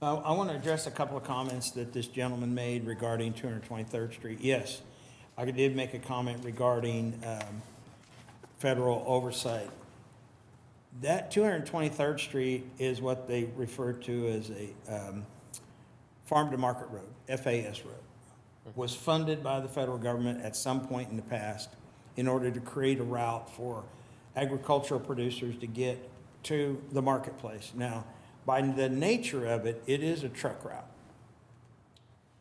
I want to address a couple of comments that this gentleman made regarding 223rd Street. Yes, I did make a comment regarding federal oversight. That 223rd Street is what they refer to as a farm to market road, FAS road. Was funded by the federal government at some point in the past in order to create a route for agricultural producers to get to the marketplace. Now, by the nature of it, it is a truck route.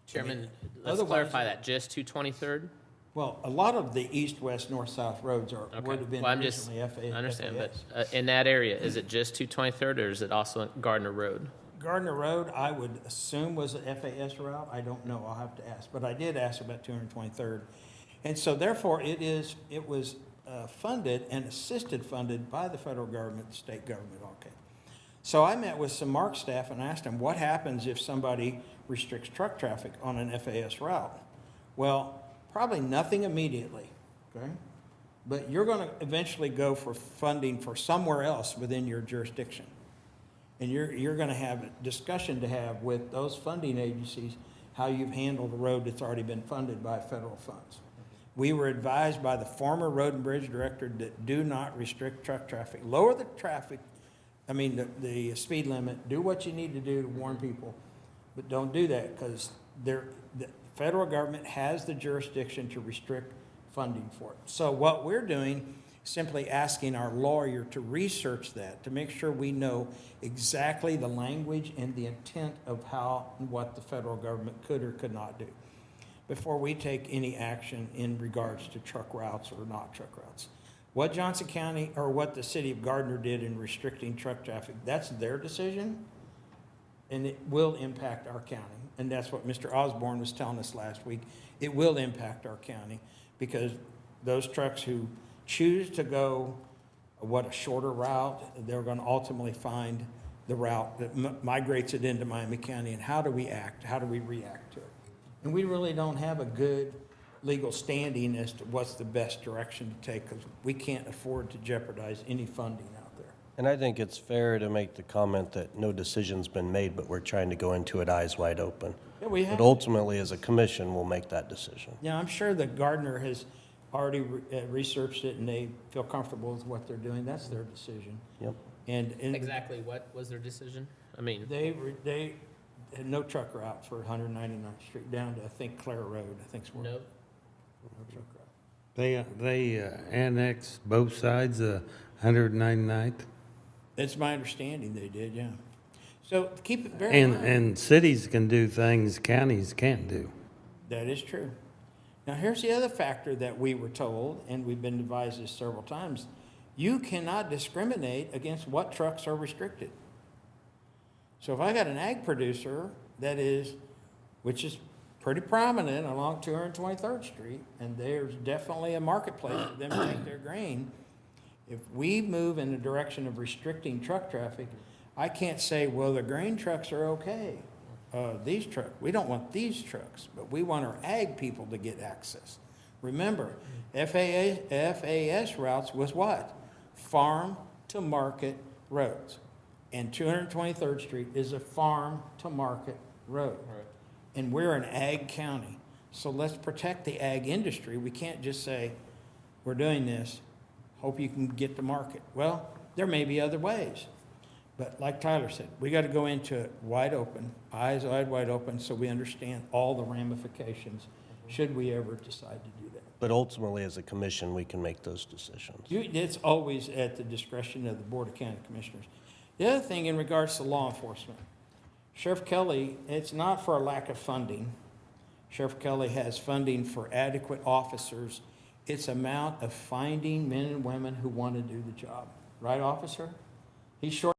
Chairman, let's Otherwise- clarify that, just 223rd? Well, a lot of the east, west, north, south roads are, Okay. would have been Well, I'm just, originally FAS. I understand, but in that area, is it just 223rd or is it also Gardner Road? Gardner Road, I would assume was an FAS route. I don't know. I'll have to ask. But I did ask about 223rd. And so therefore, it was funded and assisted funded by the federal government, the state government, okay. So I met with some MARC staff and asked them, what happens if somebody restricts truck traffic on an FAS route? Well, probably nothing immediately, okay? But you're going to eventually go for funding for somewhere else within your jurisdiction. And you're going to have a discussion to have with those funding agencies how you've handled a road that's already been funded by federal funds. We were advised by the former road and bridge director that do not restrict truck traffic. Lower the traffic, the speed limit, do what you need to do to warn people, but don't do that because the federal government has the jurisdiction to restrict funding for it. So what we're doing, simply asking our lawyer to research that, to make sure we know exactly the language and the intent of how and what the federal government could or could not do before we take any action in regards to truck routes or not truck routes. What Johnson County or what the city of Gardner did in restricting truck traffic, that's their decision, and it will impact our county. And that's what Mr. Osborne was telling us last week. It will impact our county because those trucks who choose to go a shorter route, they're going to ultimately find the route that migrates it into Miami County. And how do we act? How do we react to it? And we really don't have a good legal standing as to what's the best direction to take because we can't afford to jeopardize any funding out there. And I think it's fair to make the comment that no decision's been made, but we're trying to go into it eyes wide open. Yeah, we have. But ultimately, as a commission, we'll make that decision. Yeah, I'm sure that Gardner has already researched it and they feel comfortable with what they're doing. That's their decision. Yep. And Exactly what was their decision? I mean, they had no truck route for 199th Street down to, I think, Clare Road, I think. no, No truck route. They annexed both sides of 199th, That's my understanding they did, yeah. So keep it very in mind. and cities can do things counties can't do. That is true. Now, here's the other factor that we were told, and we've been advised this several times. You cannot discriminate against what trucks are restricted. So if I got an ag producer which is pretty prominent along 223rd Street, and there's definitely a marketplace for them to take their grain, if we move in the direction of restricting truck traffic, I can't say, well, the grain trucks are okay. These trucks, we don't want these trucks, but we want our ag people to get access. Remember, FAS routes was what? Farm to market roads. And 223rd Street is a farm to market road. Right. And we're an ag county. So let's protect the ag industry. We can't just say, we're doing this, hope you can get to market. Well, there may be other ways. But like Tyler said, we got to go into it wide open, eyes wide open, so we understand all the ramifications should we ever decide to do that. But ultimately, as a commission, we can make those decisions. It's always at the discretion of the Board of County Commissioners. The other thing in regards to law enforcement, Sheriff Kelly, it's not for a lack of funding. Sheriff Kelly has funding for adequate officers. It's amount of finding men and women who want to do the job. Right, officer? He's short.